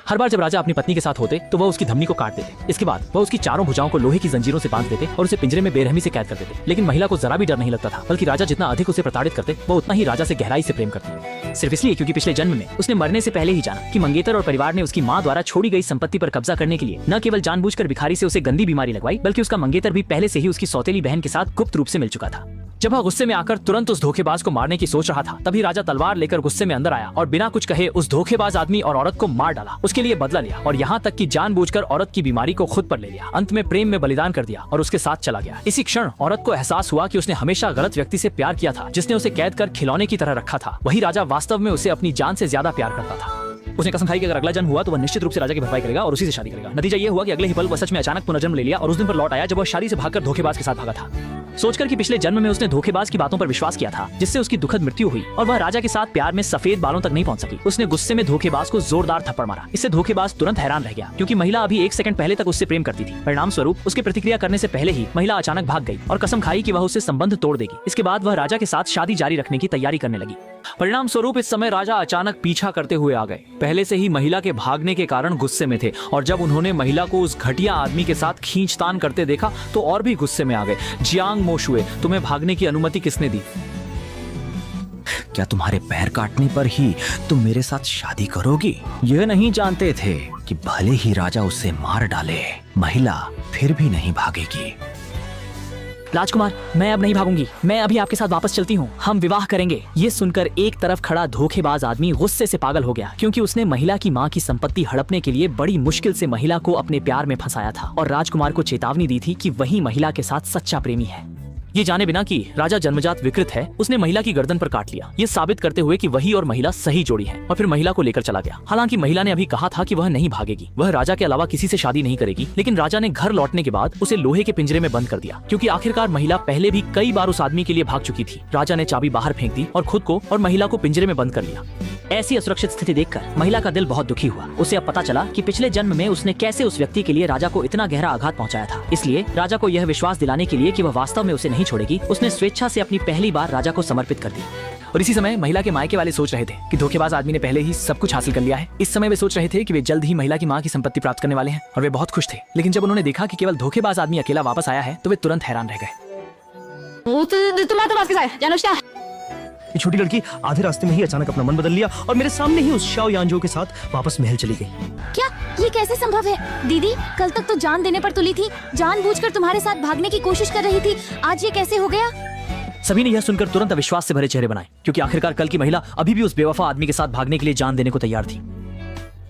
हर बार जब राजा अपनी पत्नी के साथ होते तो वह उसकी धमनी को काट देते। इसके बाद वह उसकी चारों भुजाओं को लोहे की जंजीरों से बांध देते और उसे पिंजरे में बेरहमी से कैद कर देते। लेकिन महिला को जरा भी डर नहीं लगता था, बल्कि राजा जितना अधिक उसे प्रताड़ित करते वो उतना ही राजा से गहराई से प्रेम करती। सिर्फ इसलिए क्योंकि पिछले जन्म में उसने मरने से पहले ही जाना कि मंगेतर और परिवार ने उसकी माँ द्वारा छोड़ी गई संपत्ति पर कब्जा करने के लिए न केवल जानबूझकर भिखारी से उसे गंदी बीमारी लगवाई, बल्कि उसका मंगेतर भी पहले से ही उसकी सौतेली बहन के साथ गुप्त रूप से मिल चुका था। जब वह गुस्से में आकर तुरंत उस धोखेबाज को मारने की सोच रहा था, तभी राजा तलवार लेकर गुस्से में अंदर आया और बिना कुछ कहे उस धोखेबाज आदमी और औरत को मार डाला। उसके लिए बदला लिया और यहाँ तक कि जानबूझकर औरत की बीमारी को खुद पर ले लिया। अंत में प्रेम में बलिदान कर दिया और उसके साथ चला गया। इसी क्षण औरत को एहसास हुआ कि उसने हमेशा गलत व्यक्ति से प्यार किया था, जिसने उसे कैद कर खिलौने की तरह रखा था। वही राजा वास्तव में उसे अपनी जान से ज्यादा प्यार करता था। उसने कसम खाई कि अगर अगला जन्म हुआ तो वह निश्चित रूप से राजा की भरपाई करेगा और उसी से शादी करेगा। नतीजा ये हुआ कि अगले ही पल वह सच में अचानक पुनर्जन्म ले लिया और उस दिन पर लौट आया जब वह शादी से भागकर धोखेबाज के साथ भागा था, सोचकर कि पिछले जन्म में उसने धोखेबाज की बातों पर विश्वास किया था, जिससे उसकी दुखद मृत्यु हुई और वह राजा के साथ प्यार में सफेद बालों तक नहीं पहुंच सकी। उसने गुस्से में धोखेबाज को जोरदार थप्पड़ मारा। इससे धोखेबाज तुरंत हैरान रह गया, क्योंकि महिला अभी 1 सेकंड पहले तक उससे प्रेम करती थी। परिणाम स्वरूप उसकी प्रतिक्रिया करने से पहले ही महिला अचानक भाग गई और कसम खाई कि वह उससे संबंध तोड़ देगी। इसके बाद वह राजा के साथ शादी जारी रखने की तैयारी करने लगी। परिणाम स्वरूप इस समय राजा अचानक पीछा करते हुए आ गए। पहले से ही महिला के भागने के कारण गुस्से में थे और जब उन्होंने महिला को उस घटिया आदमी के साथ खींचतान करते देखा तो और भी गुस्से में आ गए। जियांग मोशुए, तुम्हें भागने की अनुमति किसने दी? क्या तुम्हारे पैर काटने पर ही तुम मेरे साथ शादी करोगी? यह नहीं जानते थे कि भले ही राजा उसे मार डाले, महिला फिर भी नहीं भागेगी। राजकुमार, मैं अब नहीं भागूंगी। मैं अभी आपके साथ वापस चलती हूँ। हम विवाह करेंगे। ये सुनकर एक तरफ खड़ा धोखेबाज आदमी गुस्से से पागल हो गया, क्योंकि उसने महिला की माँ की संपत्ति हड़पने के लिए बड़ी मुश्किल से महिला को अपने प्यार में फंसाया था और राजकुमार को चेतावनी दी थी कि वही महिला के साथ सच्चा प्रेमी है। ये जाने बिना कि राजा जन्मजात विकृत है, उसने महिला की गर्दन पर काट लिया, ये साबित करते हुए कि वही और महिला सही जोड़ी है, और फिर महिला को लेकर चला गया। हालांकि महिला ने अभी कहा था कि वह नहीं भागेगी, वह राजा के अलावा किसी से शादी नहीं करेगी, लेकिन राजा ने घर लौटने के बाद उसे लोहे के पिंजरे में बंद कर दिया, क्योंकि आखिरकार महिला पहले भी कई बार उस आदमी के लिए भाग चुकी थी। राजा ने चाबी बाहर फेंक दी और खुद को और महिला को पिंजरे में बंद कर लिया। ऐसी असुरक्षित स्थिति देखकर महिला का दिल बहुत दुखी हुआ। उसे अब पता चला कि पिछले जन्म में उसने कैसे उस व्यक्ति के लिए राजा को इतना गहरा आघात पहुंचाया था। इसलिए राजा को यह विश्वास दिलाने के लिए कि वह वास्तव में उसे नहीं छोड़ेगी, उसने स्वेच्छा से अपनी पहली बार राजा को समर्पित कर दी। और इसी समय महिला के मायके वाले सोच रहे थे कि धोखेबाज आदमी ने पहले ही सब कुछ हासिल कर लिया है। इस समय वे सोच रहे थे कि वे जल्द ही महिला की माँ की संपत्ति प्राप्त करने वाले हैं और वे बहुत खुश थे। लेकिन जब उन्होंने देखा कि केवल धोखेबाज आदमी अकेला वापस आया है तो वे तुरंत हैरान रह गए। ये छोटी लड़की आधे रास्ते में ही अचानक अपना मन बदल लिया और मेरे सामने ही उस शाओ यानजो के साथ वापस महल चली गई। क्या ये कैसे संभव है? दीदी कल तक तो जान देने पर तुली थी, जानबूझकर तुम्हारे साथ भागने की कोशिश कर रही थी, आज ये कैसे हो गया? सभी ने यह सुनकर तुरंत अविश्वास से भरे चेहरे बनाए, क्योंकि आखिरकार कल की महिला अभी भी उस बेवफा आदमी के साथ भागने के लिए जान देने को तैयार थी।